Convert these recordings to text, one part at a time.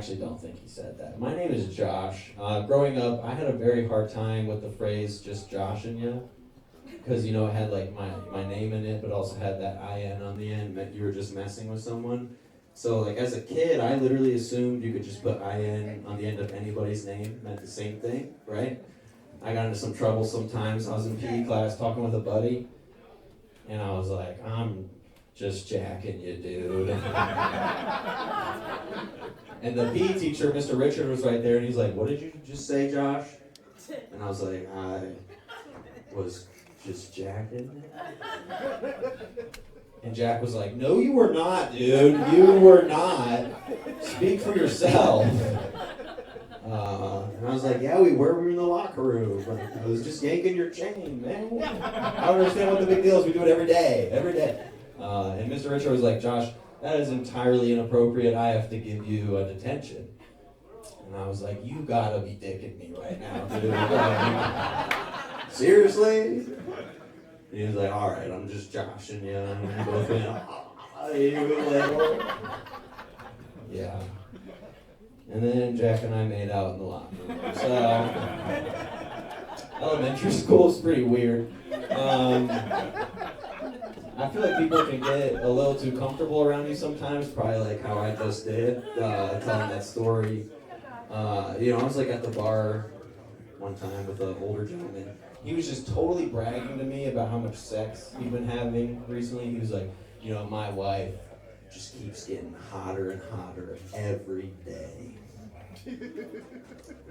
Actually don't think he said that. My name is Josh. Growing up, I had a very hard time with the phrase just Josh and you. Because, it had like my name in it, but also had that IN on the end, meant you were just messing with someone. So, like, as a kid, I literally assumed you could just put IN on the end of anybody's name, meant the same thing, right? I got into some trouble sometimes. I was in PE class talking with a buddy, and I was like, I'm just jacking you, dude. And the PE teacher, Mr. Richard, was right there, and he's like, what did you just say, Josh? And I was like, I was just jacking. And Jack was like, no, you were not, dude. You were not. Speak for yourself. And I was like, yeah, we were. We were in the locker room. I was just yanking your chain, man. I don't understand what the big deal is. We do it every day. Every day. And Mr. Richard was like, Josh, that is entirely inappropriate. I have to give you a detention. And I was like, you gotta be dicking me right now, dude. Like, seriously? And he was like, all right, I'm just joshing you. And we both went, yeah. And then Jack and I made out in the locker room. So, elementary school is pretty weird. I feel like people can get a little too comfortable around you sometimes, probably like how I just did, telling that story. I was like at the bar one time with an older gentleman. He was just totally bragging to me about how much sex he'd been having recently. He was like, my wife just keeps getting hotter and hotter every day. And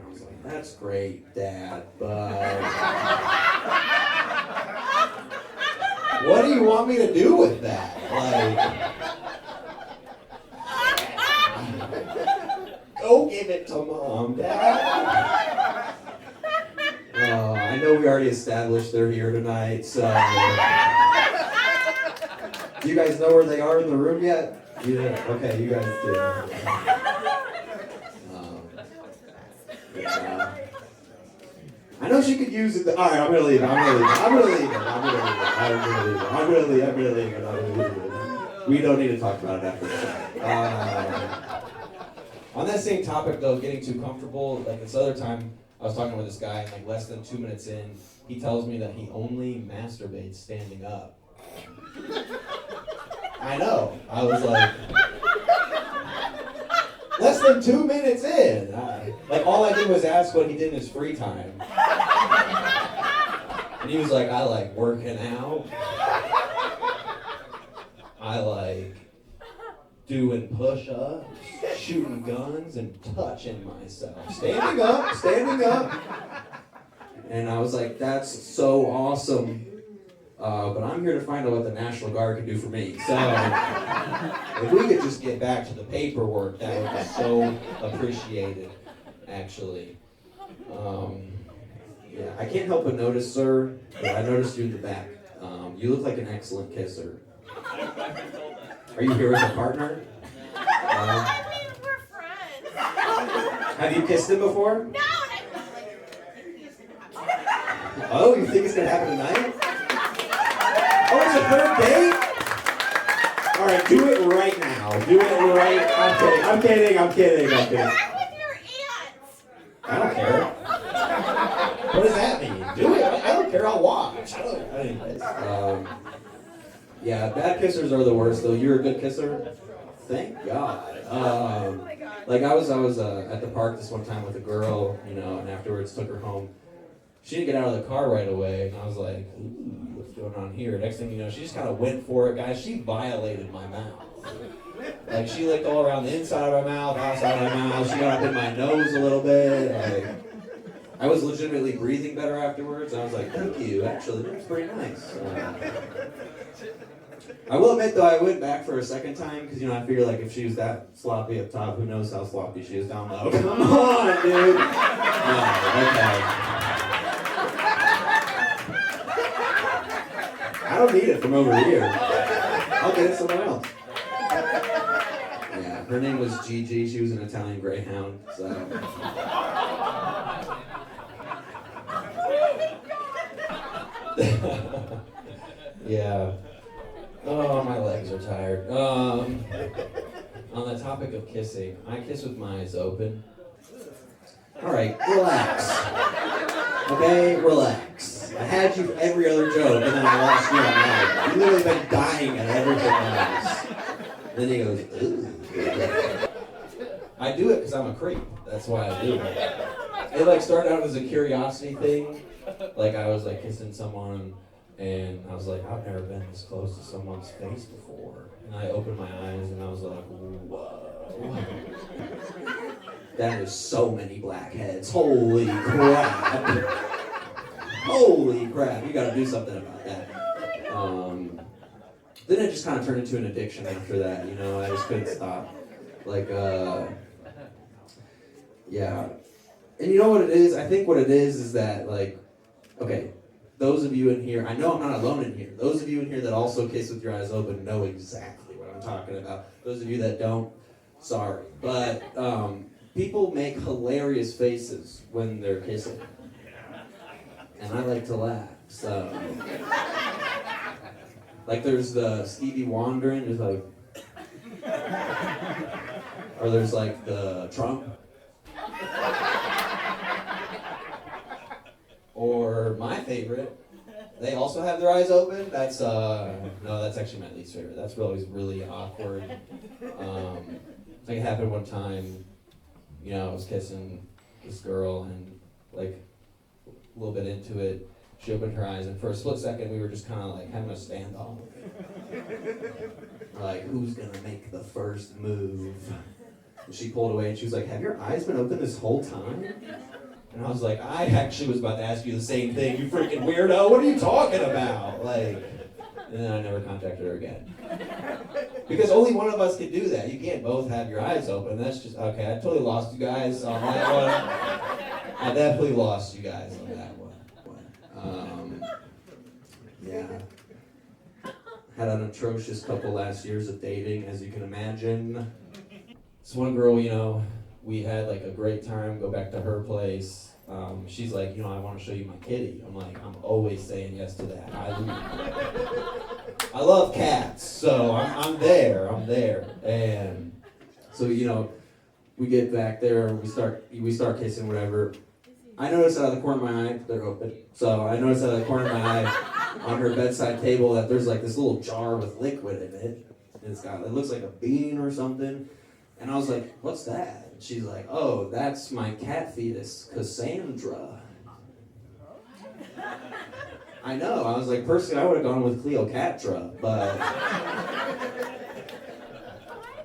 I was like, that's great, Dad, but what do you want me to do with that? Go give it to Mom, Dad. I know we already established they're here tonight, so do you guys know where they are in the room yet? Yeah, okay, you guys do. Yeah. I know she could use it. All right, I'm gonna leave it. We don't need to talk about it after this. On that same topic, though, getting too comfortable, like this other time, I was talking with this guy, and like less than 2 minutes in, he tells me that he only masturbates standing up. I know. I was like, less than 2 minutes in. All I did was ask what he did in his free time. And he was like, I like working out. I like doing push-ups, shooting guns, and touching myself. Standing up. And I was like, that's so awesome. But I'm here to find out what the National Guard can do for me. So, if we could just get back to the paperwork, that would be so appreciated, actually. Yeah, I can't help but notice, sir, that I noticed you in the back. You look like an excellent kisser. Are you here with a partner? We're friends. Have you kissed him before? No. Oh, you think it's going to happen tonight? Oh, it's a third date? All right, do it right now. Do it right. I'm kidding. Back with your aunts. I don't care. What does that mean? Do it. I don't care. I'll watch. Anyways. Yeah, bad kissers are the worst, though. You're a good kisser? Thank God. I was at the park this one time with a girl, and afterwards took her home. She didn't get out of the car right away, and I was like, ooh, what's going on here? Next thing you know, she just kind of went for it, guys. She violated my mouth. Like, she licked all around the inside of my mouth, outside of my mouth. She got up in my nose a little bit. I was legitimately breathing better afterwards. I was like, thank you. Actually, that was pretty nice. I will admit, though, I went back for a second time because, I figure, if she was that sloppy up top, who knows how sloppy she is down low. Come on, dude. No, okay. I don't need it from over here. I'll get it somewhere else. Yeah, her name was Gigi. She was an Italian greyhound, so. Yeah. Oh, my legs are tired. on the topic of kissing, I kiss with my eyes open. All right, relax. Okay, relax. I had you for every other joke, and then I lost you on that. You've literally been dying at everything else. Then he goes, ooh. I do it because I'm a creep. That's why I do it. It like started out as a curiosity thing. Like I was like kissing someone, and I was like, I've never been this close to someone's face before. And I opened my eyes, and I was like, whoa. That is so many blackheads. Holy crap. Holy crap. You gotta do something about that. Then it just kind of turned into an addiction after that, you know, I just couldn't stop. Like, yeah. And you know what it is? I think what it is that, like, okay, those of you in here, I know I'm not alone in here. Those of you in here that also kiss with your eyes open know exactly what I'm talking about. Those of you that don't, sorry. But, people make hilarious faces when they're kissing. And I like to laugh, so. Like there's the Stevie Wondering, there's like. Or there's like the Trump. Or my favorite, they also have their eyes open. That's, no, that's actually my least favorite. That's always really awkward. I think it happened one time. You know, I was kissing this girl and like a little bit into it, she opened her eyes and for a split second we were just kind of like having a standoff. Like, who's gonna make the first move? And she pulled away and she was like, have your eyes been open this whole time? And I was like, I actually was about to ask you the same thing, you freaking weirdo, what are you talking about? Like, and then I never contacted her again. Because only one of us can do that. You can't both have your eyes open. That's just, okay, I totally lost you guys on that one. I definitely lost you guys on that one. Yeah. Had an atrocious couple last years of dating, as you can imagine. This one girl, you know, we had like a great time, go back to her place. She's like, you know, I want to show you my kitty. I'm like, I'm always saying yes to that. I love cats, so I'm there. And so, you know, we get back there, we start kissing, whatever. I notice out of the corner of my eye, they're open. So I notice out of the corner of my eye on her bedside table that there's like this little jar with liquid in it. And it looks like a bean or something. And I was like, what's that? And she's like, oh, that's my cat fetus, Cassandra. I know, I was like, personally, I would have gone with Cleopatra, but.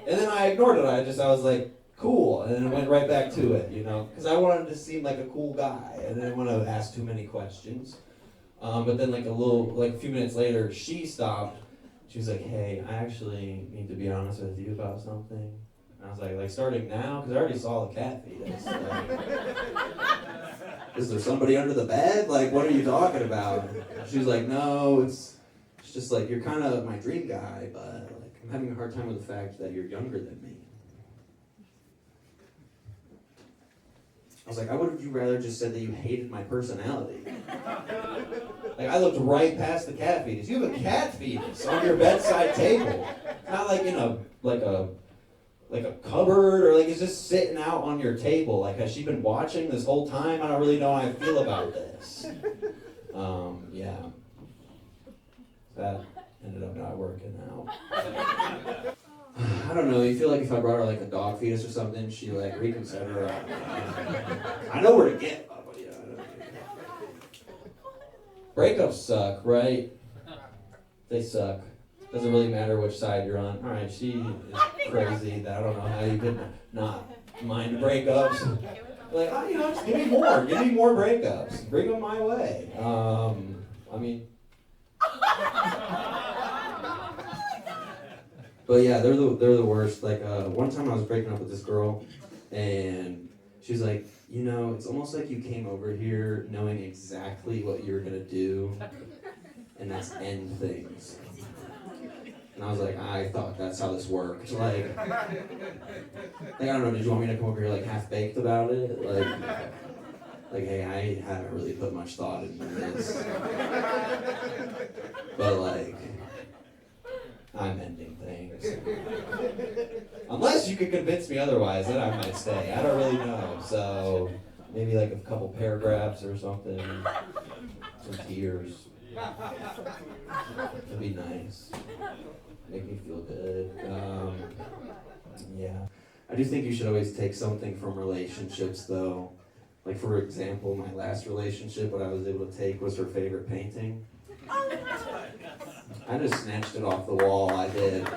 And then I ignored it. I was like, cool, and then went right back to it, you know, because I wanted to seem like a cool guy, and I didn't want to ask too many questions. But then like a few minutes later, she stopped. She was like, hey, I actually need to be honest with you about something. And I was like starting now? Because I already saw the cat fetus. Like, is there somebody under the bed? Like, what are you talking about? She was like, no, it's just like, you're kind of my dream guy, but like, I'm having a hard time with the fact that you're younger than me. I was like, I would have you rather just said that you hated my personality. Like, I looked right past the cat fetus. You have a cat fetus on your bedside table. It's not like in a cupboard, or like it's just sitting out on your table. Like, has she been watching this whole time? I don't really know how I feel about this. Yeah. That ended up not working out. I don't know, you feel like if I brought her like a dog fetus or something, she like reconsider. I know where to get, but yeah. Breakups suck, right? They suck. Doesn't really matter which side you're on. Alright, she is crazy that I don't know how you could not mind breakups. Like, oh, you know, just give me more breakups. Bring them my way. I mean. But yeah, they're the worst. Like, one time I was breaking up with this girl, and she was like, you know, it's almost like you came over here knowing exactly what you were gonna do, and that's end things. And I was like, I thought that's how this worked. Like, I don't know, did you want me to come over here like half-baked about it? Like, hey, I haven't really put much thought into this. But like, I'm ending things. Unless you could convince me otherwise, then I might stay. I don't really know. So maybe like a couple paragraphs or something. Some tears. That'd be nice. Make me feel good. Yeah. I do think you should always take something from relationships, though. Like, for example, my last relationship, what I was able to take was her favorite painting. I just snatched it off the wall, I did.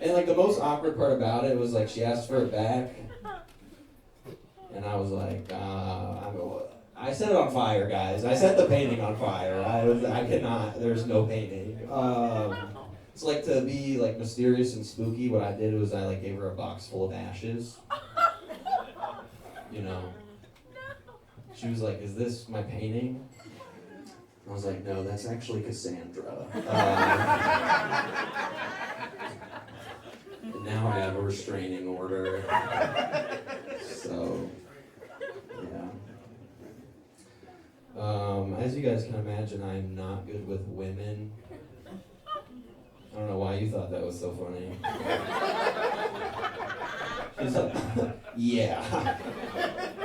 And, like, the most awkward part about it was, like, she asked for it back. And I was like, I set it on fire, guys. I set the painting on fire. I cannot, there's no painting. It's like to be like mysterious and spooky. What I did was I like gave her a box full of ashes. You know. She was like, "Is this my painting?" I was like, "No, that's actually Cassandra." And now I have a restraining order. So, yeah. As you guys can imagine, I'm not good with women. I don't know why you thought that was so funny. She's like, yeah,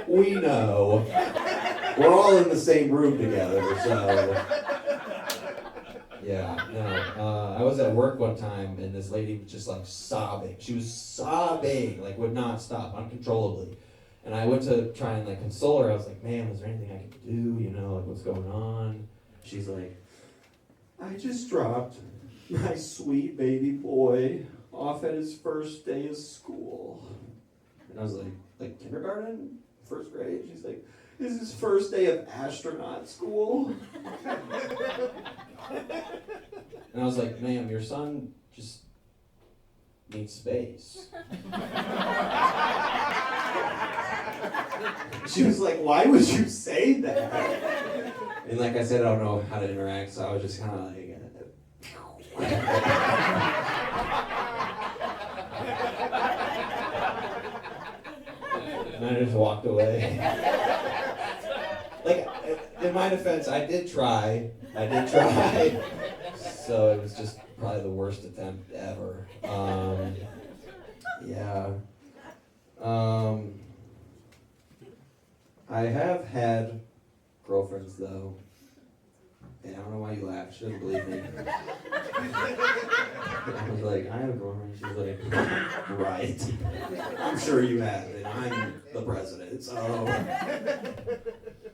we know. We're all in the same room together, so. Yeah, no. I was at work one time, and this lady was just like sobbing. She was sobbing, like would not stop, uncontrollably. And I went to try and like console her. I was like, "Ma'am, is there anything I can do? You know, like what's going on?" She's like, "I just dropped my sweet baby boy off at his first day of school." And I was like kindergarten? First grade? She's like, "This is his first day of astronaut school." And I was like, "Ma'am, your son just needs space." She was like, "Why would you say that?" And like I said, I don't know how to interact, so I was just kind of like, and I just walked away. Like, in my defense, I did try. So it was just probably the worst attempt ever. Yeah. I have had girlfriends, though. And I don't know why you laughed. She doesn't believe me. I was like, "I have a girlfriend." She was like, "Right. I'm sure you have, and I'm the president, so."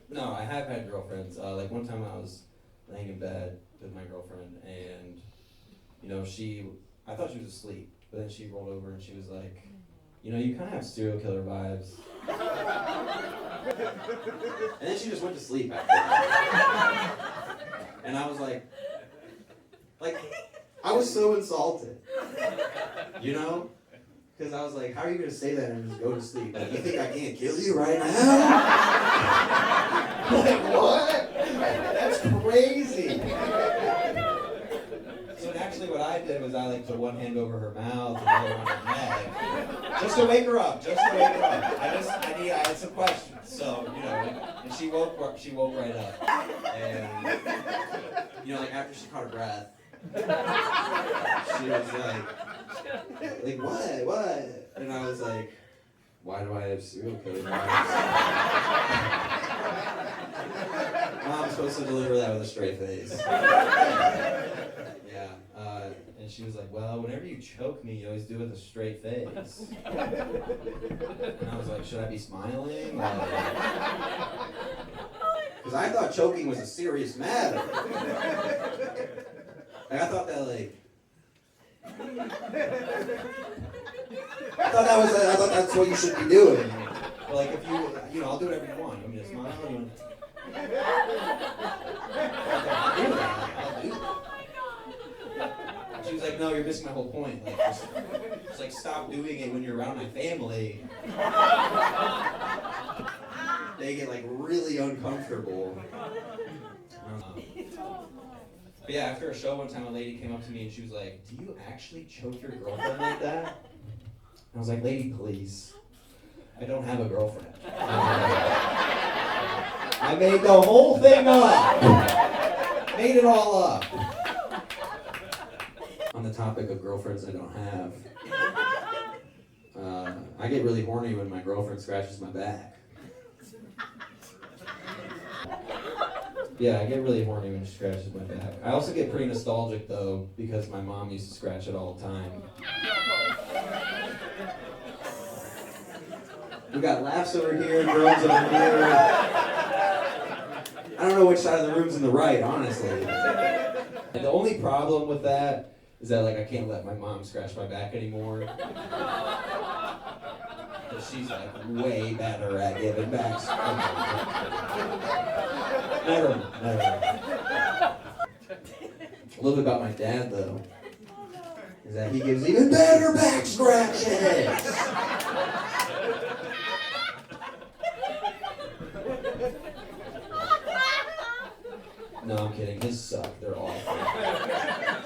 No, I have had girlfriends. Like one time I was laying in bed with my girlfriend, and you know, I thought she was asleep, but then she rolled over and she was like, "You know, you kind of have serial killer vibes." And then she just went to sleep after that. And I was like, I was so insulted, you know? Because I was like, how are you going to say that and just go to sleep? Like, you think I can't kill you right now? Like, what? That's crazy. So actually what I did was I like put one hand over her mouth and the other on her neck. Just to wake her up. I had some questions. So, you know, and she woke right up. And, you know, like after she caught her breath, she was like, what? And I was like, why do I have serial killer vibes? I'm supposed to deliver that with a straight face. Yeah. And she was like, well, whenever you choke me, you always do it with a straight face. And I was like, should I be smiling? Because I thought choking was a serious matter. Like, I thought that's what you should be doing. But like, if you know, I'll do whatever you want. You want me to smile? You want I'll do that. She was like, no, you're missing my whole point. Like, just like, stop doing it when you're around my family. They get like really uncomfortable. But yeah, after a show one time, a lady came up to me and she was like, do you actually choke your girlfriend like that? And I was like, lady, please. I don't have a girlfriend. I made the whole thing up. Made it all up. On the topic of girlfriends I don't have. I get really horny when my girlfriend scratches my back. Yeah, I get really horny when she scratches my back. I also get pretty nostalgic though, because my mom used to scratch it all the time. We got laughs over here, groans over here. I don't know which side of the room's in the right, honestly. And the only problem with that is that, like, I can't let my mom scratch my back anymore. Because she's, like, way better at giving back. Never mind. A little bit about my dad, though, is that he gives even better back scratches. No, I'm kidding. His suck. They're awful.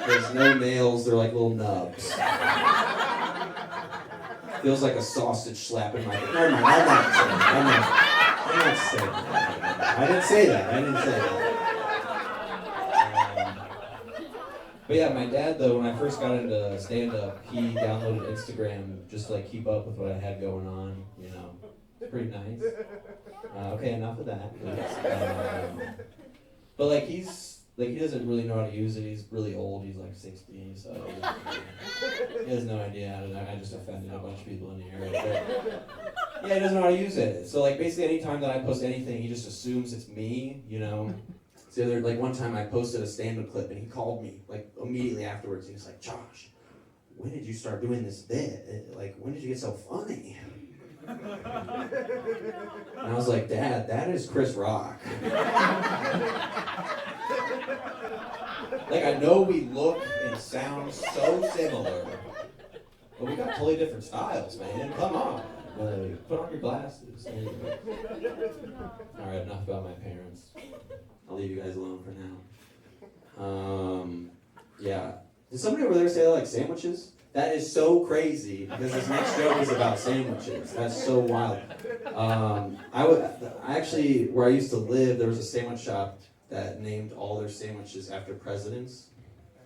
There's no nails. They're like little nubs. Feels like a sausage slapping my... Never mind. I'm not saying that. I didn't say that. But yeah, my dad, though, when I first got into stand-up, he downloaded Instagram just to, like, keep up with what I had going on, you know. It's pretty nice. Okay, enough of that. But, like, he doesn't really know how to use it. He's really old. He's, like, 60, so he has no idea how to... I just offended a bunch of people in the area. But, yeah, he doesn't know how to use it. So, like, basically anytime that I post anything, he just assumes it's me, you know? So, like, one time I posted a stand-up clip, and he called me, like, immediately afterwards. He was like, Josh, when did you start doing this bit? Like, when did you get so funny? And I was like, Dad, that is Chris Rock. Like, I know we look and sound so similar, but we got totally different styles, man. Come on. Put on your glasses. Alright, enough about my parents. I'll leave you guys alone for now. Yeah. Did somebody over there say they like sandwiches? That is so crazy, because this next joke is about sandwiches. That's so wild. I actually, where I used to live, there was a sandwich shop that named all their sandwiches after presidents.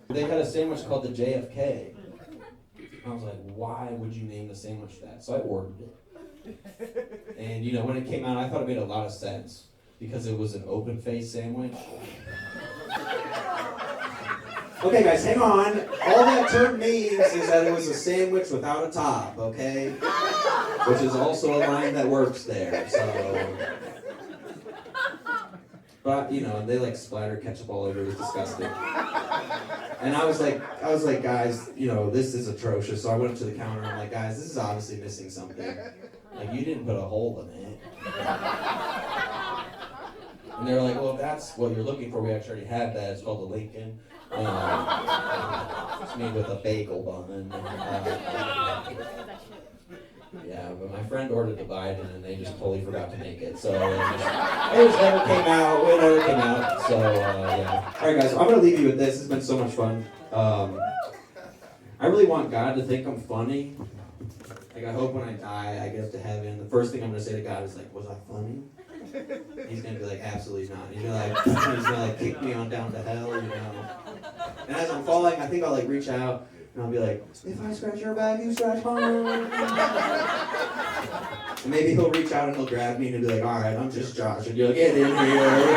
They had a sandwich called the JFK. I was like, why would you name the sandwich that? So I ordered it. And, you know, when it came out, I thought it made a lot of sense, because it was an open-faced sandwich. Okay, guys, hang on. All that term means is that it was a sandwich without a top, okay? Which is also a line that works there, so... But, you know, they, like, splattered ketchup all over it. It was disgusting. And I was like, guys, you know, this is atrocious. So I went up to the counter, and I'm like, guys, this is obviously missing something. Like, you didn't put a hole in it. And they were like, well, if that's what you're looking for, we actually already had that. It's called the Lincoln. It's made with a bagel bun. Yeah, but my friend ordered the Biden, and they just totally forgot to make it. So it just never came out. It never came out. So yeah. All right, guys. So I'm gonna leave you with this. It's been so much fun. I really want God to think I'm funny. Like, I hope when I die, I get up to heaven. The first thing I'm gonna say to God is like, "Was I funny?" He's gonna be like, "Absolutely not." He's gonna like kick me on down to hell, you know. And as I'm falling, I think I'll like reach out and I'll be like, "If I scratch your back, you scratch mine." And maybe he'll reach out and he'll grab me and he'll be like, "All right, I'm just Josh," and you'll get in here.